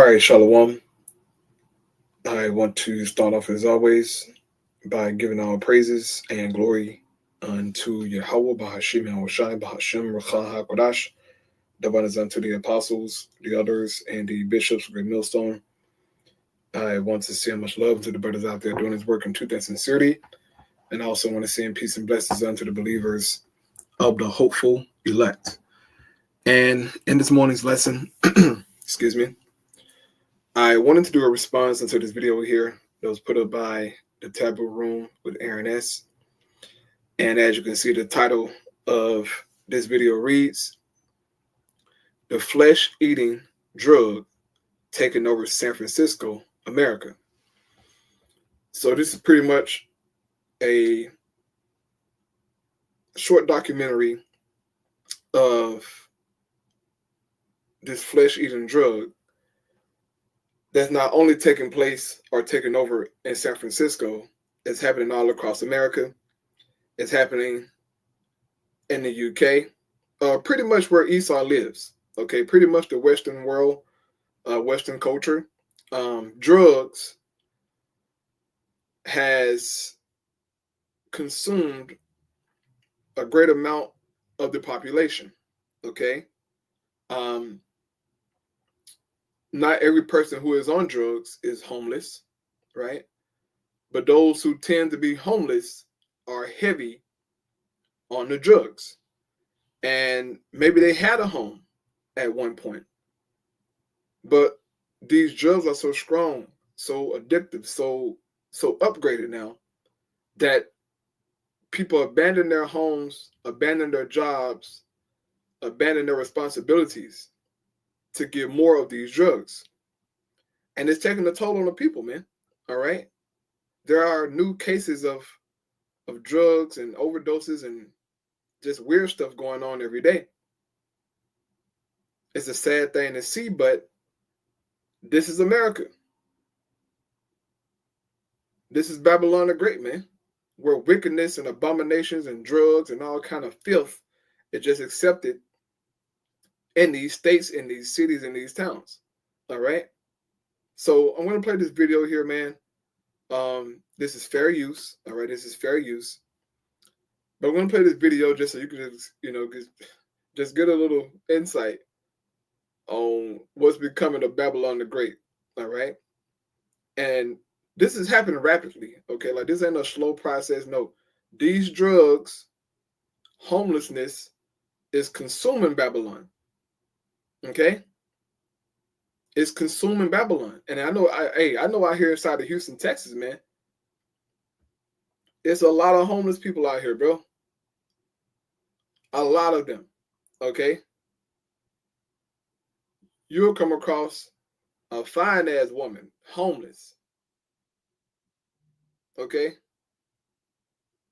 right, Shalom. I want to start off as always by giving all praises and glory unto Yahweh, Bahashim, Yahushai, Bahashim, Racha HaKodash, the one is unto the apostles, the elders, and the bishops of Great Millstone. I want to send much love to the brothers out there doing his work in truth and sincerity, and I also want to send peace and blessings unto the believers of the hopeful elect. And in this morning's lesson, excuse me, I wanted to do a response into this video here that was put up by the Taboo Room with Aaron S. And as you can see, the title of this video reads, "The Flesh-Eating Drug Taking Over San Francisco, America." So this is pretty much a short documentary of this flesh-eating drug that's not only taking place or taking over in San Francisco, it's happening all across America. It's happening in the UK, pretty much where Esau lives. Okay, pretty much the Western world, Western culture. Drugs has consumed a great amount of the population. Okay, not every person who is on drugs is homeless, right? But those who tend to be homeless are heavy on the drugs. And maybe they had a home at one point. But these drugs are so strong, so addictive, so upgraded now that people abandon their homes, abandon their jobs, abandon their responsibilities to get more of these drugs. And it's taking a toll on the people, man. All right. There are new cases of drugs and overdoses and just weird stuff going on every day. It's a sad thing to see, but this is America. This is Babylon the Great, man, where wickedness and abominations and drugs and all kind of filth is just accepted in these states, in these cities, in these towns. All right. So I'm going to play this video here, man. This is fair use. All right. This is fair use. But I'm going to play this video just so you can just get a little insight on what's becoming of Babylon the Great. All right. And this is happening rapidly. Okay. Like this ain't a slow process. No, these drugs, homelessness is consuming Babylon. Okay. It's consuming Babylon. And I know out here inside of Houston, Texas, man, it's a lot of homeless people out here, bro. A lot of them. Okay. You'll come across a fine ass woman, homeless. Okay.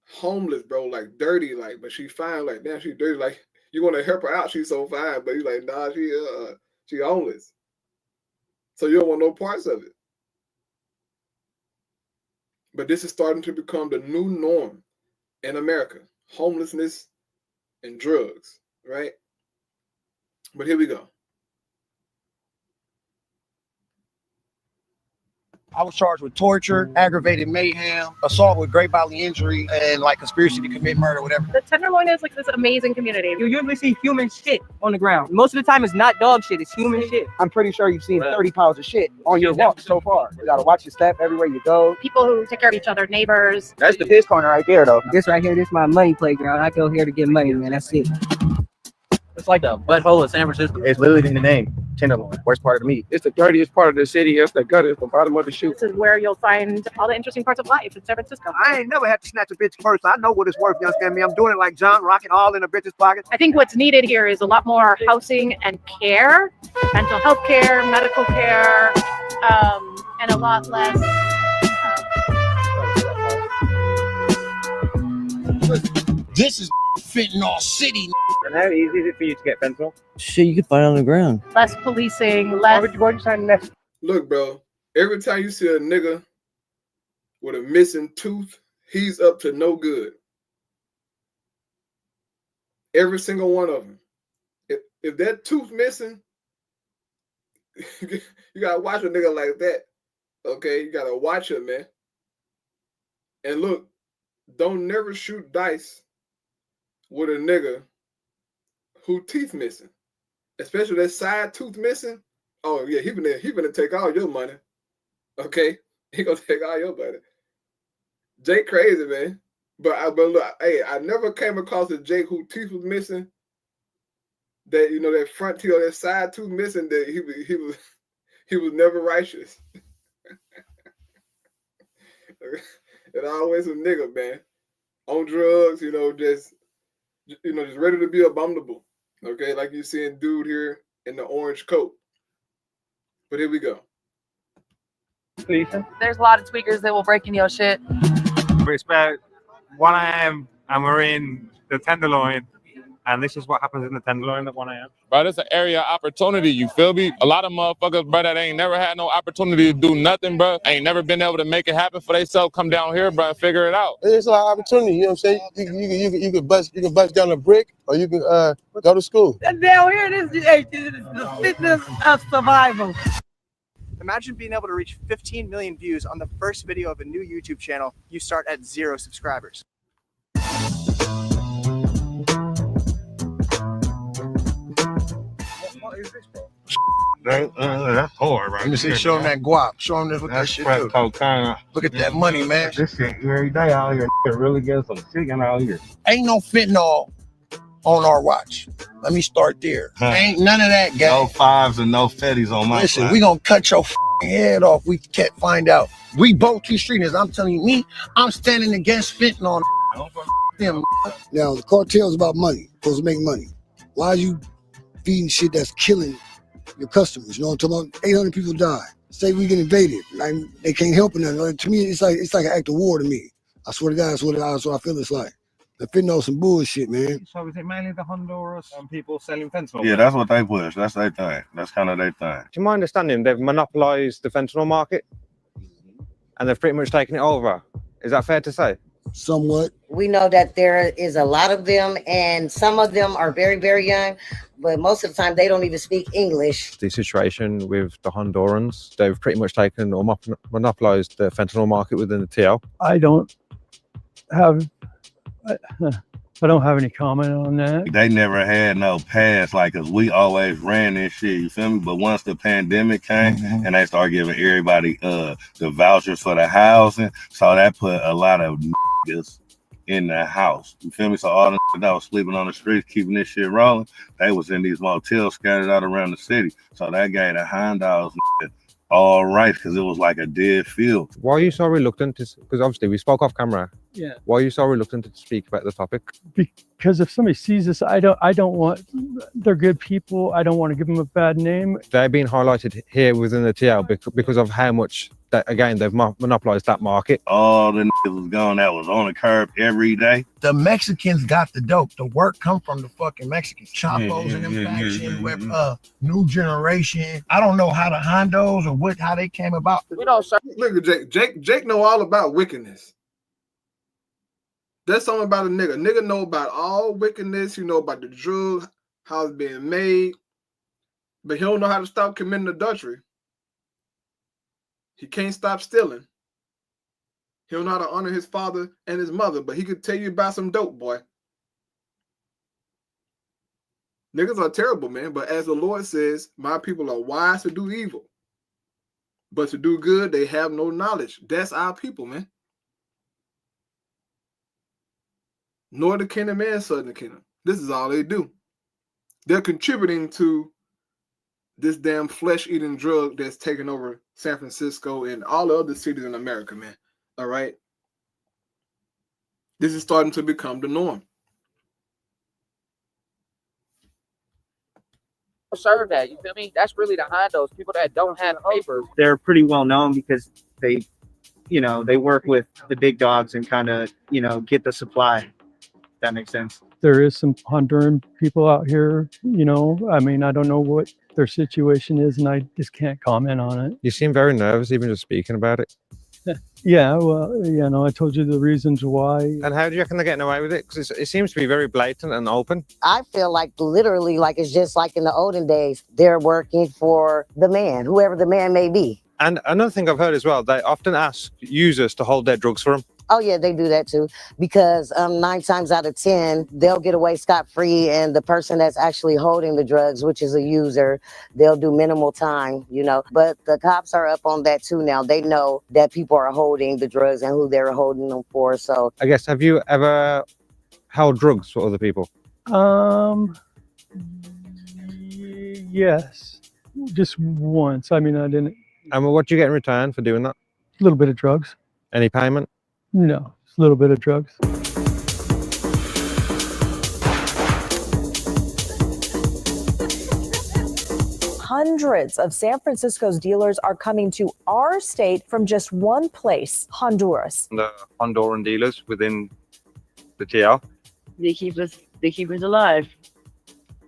Homeless, bro, like dirty, like, but she fine, like, damn, she dirty, like, you want to help her out, she's so fine, but you're like, nah, she homeless. So you don't want no parts of it. But this is starting to become the new norm in America. Homelessness and drugs, right? But here we go. I was charged with torture, aggravated mayhem, assault with great bodily injury, and like conspiracy to commit murder, whatever. The Tenderloin is like this amazing community. You usually see human shit on the ground. Most of the time it's not dog shit, it's human shit. I'm pretty sure you've seen 30 pounds of shit on your walk so far. You gotta watch your step everywhere you go. People who take care of each other, neighbors. That's the piss corner right there, though. This right here, this is my money playground. I go here to get money, man. That's it. It's like the butthole of San Francisco. It's literally in the name. Tenderloin, worst part of the meat. It's the dirtiest part of the city. It's the gut. It's the bottom of the shoe. This is where you'll find all the interesting parts of life in San Francisco. I ain't never had to snatch a bitch first. I know what it's worth, you understand me? I'm doing it like John, rocking all in a bitch's pocket. I think what's needed here is a lot more housing and care, mental health care, medical care, and a lot less. This is fentanyl city. And how easy is it for you to get fentanyl? Shit, you can find it on the ground. Less policing, Why less. would you sign that? Look, bro, every time you see a nigga with a missing tooth, he's up to no good. Every single one of them. If that tooth missing, You gotta watch a nigga like that. Okay, you gotta watch him, man. And look, don't never shoot dice with a nigga who teeth missing, especially that side tooth missing. Oh yeah, he gonna take all your money. Okay, he gonna take all your money. Jake crazy, man. But look, hey, I never came across a Jake who teeth was missing. That that front teeth or that side tooth missing. That he was never righteous. And always a nigga, man, on drugs. Just ready to be abominable. Okay, like you seeing dude here in the orange coat. But here we go. There's a lot of tweakers that will break in your shit. It's about 1 a.m. and we're in the Tenderloin, and this is what happens in the Tenderloin at 1 a.m. Bro, this is an area of opportunity, you feel me? A lot of motherfuckers, bro, that ain't never had no opportunity to do nothing, bro. Ain't never been able to make it happen for themselves. Come down here, bro, and figure it out. It's a lot of opportunity, you know what I'm saying? You can bust down a brick, or you can go to school. Down here, this is the fitness of survival. Imagine being able to reach 15 million views on the first video of a new YouTube channel. You start at 0 subscribers. What is this, bro? That's hard, right? Let me see, show them that guap. Show them what that shit do. Cocaine. Look at that money, man. This shit every day out here. Really get some chicken out here. Ain't no fentanyl on our watch. Let me start there. Ain't none of that, guy. No fives and no fetties on my Listen, we gonna cut your head off. We can't find out. We both two streeters. I'm telling you, I'm standing against fentanyl. Them. Now the cartel's about money. Supposed to make money. Why are you feeding shit that's killing your customers? You know what I'm talking about? 800 people die. Say we get invaded. Like, they can't help it. Like, to me, it's like an act of war to me. I swear to God, that's what I feel it's like. The fentanyl some bullshit, man. So is it mainly the Honduras and people selling fentanyl? Yeah, that's what they push. That's their thing. That's kind of their thing. To my understanding, they've monopolized the fentanyl market and they've pretty much taken it over. Is that fair to say? Somewhat. We know that there is a lot of them, and some of them are very, very young, but most of the time they don't even speak English. The situation with the Hondurans, they've pretty much taken or monopolized the fentanyl market within the TL. I don't have any comment on that. They never had no pass, like, cause we always ran this shit, you feel me? But once the pandemic came and they started giving everybody the vouchers for the housing, so that put a lot of niggas in the house, you feel me? So all the that was sleeping on the streets, keeping this shit rolling, they was in these motels scattered out around the city. So that gave the hound dogs all right, because it was like a dead field. Why are you so reluctant to, because obviously we spoke off camera. Yeah. Why are you so reluctant to speak about the topic? Because if somebody sees this, I don't want, they're good people. I don't want to give them a bad name. They're being highlighted here within the TL because of how much that, again, they've monopolized that market. All the niggas was gone that was on the curb every day. The Mexicans got the dope. The work come from the fucking Mexicans. Chapos and them factions, new generation. I don't know how the Hondos or how they came about. We don't. Look at Jake. Jake know all about wickedness. That's something about a nigga. Nigga know about all wickedness. You know about the drug, how it's being made, but he don't know how to stop committing adultery. He can't stop stealing. He don't know how to honor his father and his mother, but he could tell you about some dope, boy. Niggas are terrible, man. But as the Lord says, my people are wise to do evil, but to do good, they have no knowledge. That's our people, man. Northern Kingdom and Southern Kingdom. This is all they do. They're contributing to this damn flesh-eating drug that's taking over San Francisco and all the other cities in America, man. All right? This is starting to become the norm. Serve that, you feel me? That's really the Hondos, people that don't have paper. They're pretty well known because they, they work with the big dogs and kind of, get the supply. That makes sense. There is some Honduran people out here, I mean, I don't know what their situation is and I just can't comment on it. You seem very nervous even just speaking about it. Yeah, well, you know, I told you the reasons why. And how do you reckon they're getting away with it? Because it seems to be very blatant and open. I feel like literally like it's just like in the olden days, they're working for the man, whoever the man may be. And another thing I've heard as well, they often ask users to hold their drugs for them. Oh yeah, they do that too, because 9 times out of 10, they'll get away scot-free, and the person that's actually holding the drugs, which is a user, they'll do minimal time, you know. But the cops are up on that too now. They know that people are holding the drugs and who they're holding them for. So I guess, have you ever held drugs for other people? Yes, just once. I mean, I didn't. And what do you get in return for doing that? A little bit of drugs. Any payment? No, just a little bit of drugs. Hundreds of San Francisco's dealers are coming to our state from just one place, Honduras. The Honduran dealers within the TL. They keep us alive,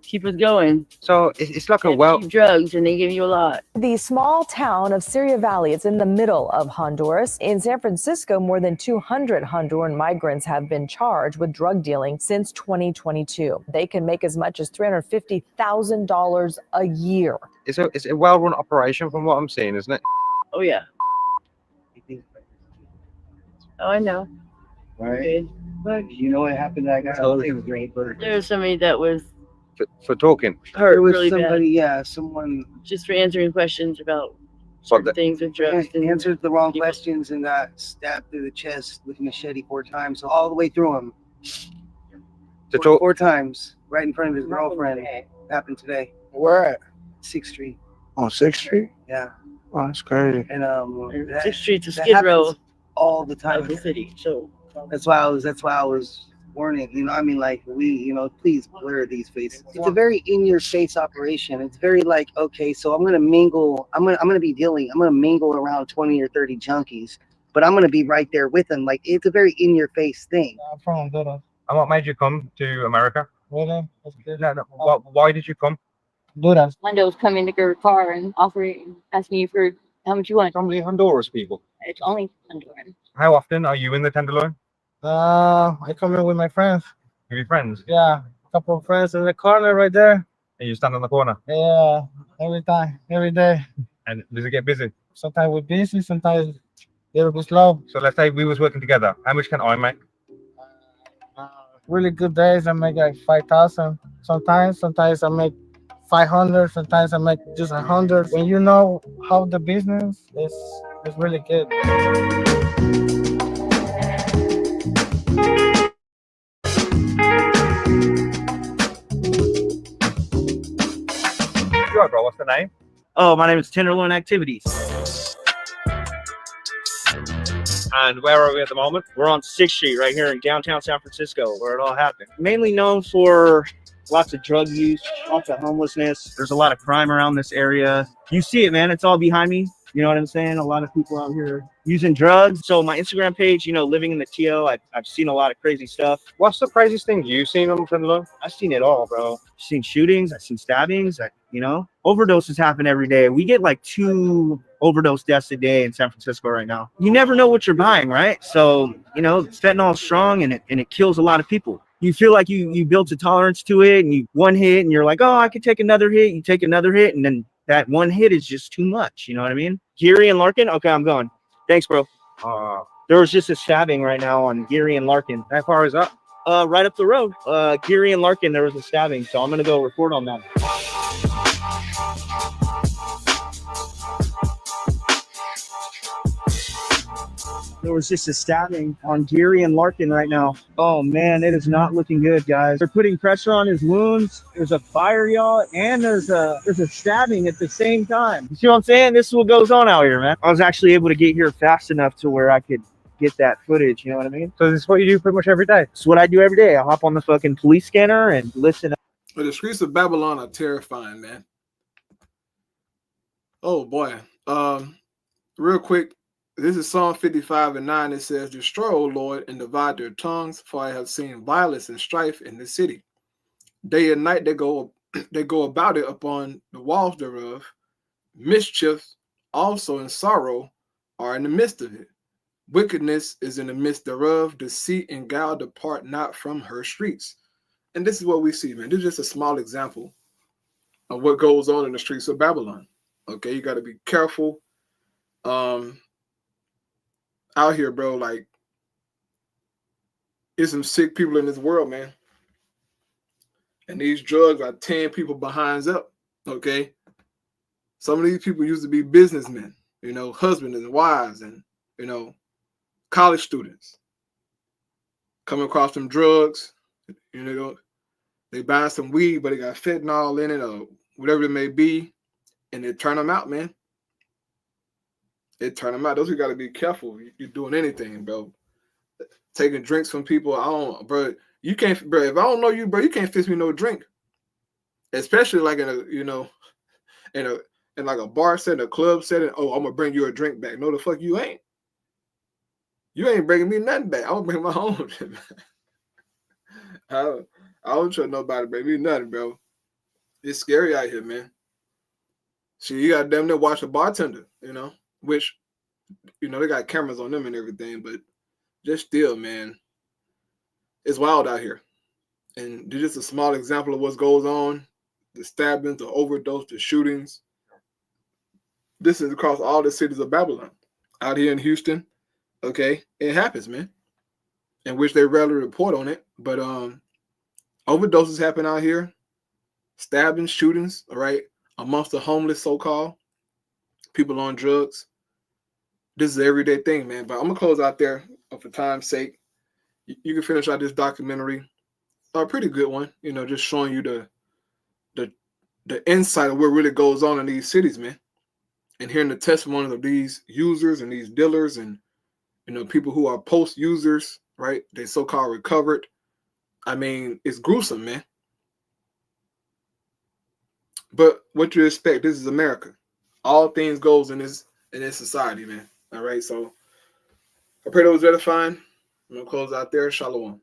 keep us going. So it's like cheap drugs, and they give you a lot. The small town of Syria Valley, it's in the middle of Honduras. In San Francisco, more than 200 Honduran migrants have been charged with drug dealing since 2022. They can make as much as $350,000 a year. It's a well-run operation from what I'm seeing, isn't it? Oh yeah. Oh, I know. Right. But you know what happened to that guy? I think it was great. There was somebody that was for talking. hurt It was really somebody, bad. yeah, someone Just for answering questions about certain things with drugs. he answered the wrong questions and got stabbed through the chest with a machete 4 times, so all the way through him. Four times, right in front of his girlfriend. Happened today. Where at? 6th Street. On 6th Street? Yeah. Oh, that's crazy. And 6th Street's a that skid row happens all the time of the city. So that's why I was warning. You know, I mean, like please blur these faces. It's a very in-your-face operation. It's very like, okay, so I'm gonna mingle. I'm gonna be dealing. I'm gonna mingle around 20 or 30 junkies, but I'm gonna be right there with them. Like it's a very in-your-face thing. I'm from Honduras. And what made you come to America? Really? Why did you come? Honduras. Linda was coming to her car and asking you for how much you want. Only Honduras people. It's only Honduran. How often are you in the Tenderloin? I come in with my friends. With your friends? Yeah, a couple of friends in the corner right there. And you stand on the corner? Yeah, every time, every day. And does it get busy? Sometimes we're busy, sometimes it'll be slow. So let's say we was working together. How much can I make? Really good days, I make like 5,000. Sometimes I make 500. Sometimes I make just 100. When you know how the business is, it's really good. Sure, bro. What's the name? Oh, my name is Tenderloin Activities. And where are we at the moment? We're on 6th Street right here in downtown San Francisco, where it all happened. Mainly known for lots of drug use, lots of homelessness. There's a lot of crime around this area. You see it, man. It's all behind me. You know what I'm saying? A lot of people out here using drugs. So my Instagram page, living in the TL, I've seen a lot of crazy stuff. What's the craziest thing you've seen on Tenderloin? I've seen it all, bro. I've seen shootings. I've seen stabbings. Overdoses happen every day. We get like 2 overdose deaths a day in San Francisco right now. You never know what you're buying, right? So, fentanyl is strong and it kills a lot of people. You feel like you built a tolerance to it, and you one hit and you're like, oh, I could take another hit. You take another hit, and then that one hit is just too much. You know what I mean? Geary and Larkin. Okay, I'm going. Thanks, bro. There was just a stabbing right now on Geary and Larkin. How far is that? Right up the road. Geary and Larkin, there was a stabbing, so I'm gonna go report on that. There was just a stabbing on Geary and Larkin right now. Oh man, it is not looking good, guys. They're putting pressure on his wounds. There's a fire, y'all, and there's a stabbing at the same time. You see what I'm saying? This is what goes on out here, man. I was actually able to get here fast enough to where I could get that footage. You know what I mean? So this is what you do pretty much every day? It's what I do every day. I hop on the fucking police scanner and listen. The streets of Babylon are terrifying, man. Oh boy. Real quick. This is Psalm 55:9. It says, destroy, O Lord, and divide their tongues, for I have seen violence and strife in the city. Day and night they go about it upon the walls thereof. Mischief also and sorrow are in the midst of it. Wickedness is in the midst thereof. Deceit and guile depart not from her streets. And this is what we see, man. This is just a small example of what goes on in the streets of Babylon. Okay, you got to be careful out here, bro. Like, there's some sick people in this world, man. And these drugs are tearing people behinds up, okay? Some of these people used to be businessmen, you know, husbands and wives and, you know, college students. Coming across some drugs, you know, they buy some weed, but it got fentanyl in it or whatever it may be, and they turn them out, man. They turn them out. Those who got to be careful. You're doing anything, bro. Taking drinks from people, bro. You can't, bro. If I don't know you, bro, you can't fix me no drink. Especially like in a, you know, in like a bar setting, a club setting. Oh, I'm gonna bring you a drink back. No, the fuck you ain't. You ain't bringing me nothing back. I'm gonna bring my own drink back. I don't trust nobody to bring me nothing, bro. It's scary out here, man. See, you got damn near watch a bartender, you know, which, you know, they got cameras on them and everything, but just still, man, it's wild out here. And just a small example of what goes on, the stabbings, the overdose, the shootings. This is across all the cities of Babylon. Out here in Houston, okay, it happens, man. In which they rarely report on it, but overdoses happen out here, stabbings, shootings, all right, amongst the homeless, so-called, people on drugs. This is an everyday thing, man. But I'm gonna close out there for time's sake. You can finish out this documentary, a pretty good one, you know, just showing you the insight of what really goes on in these cities, man, and hearing the testimonies of these users and these dealers and, you know, people who are post users, right? They so-called recovered. I mean, it's gruesome, man. But what you expect? This is America. All things goes in this society, man. All right. So I pray that was edifying. I'm gonna close out there. Shalom.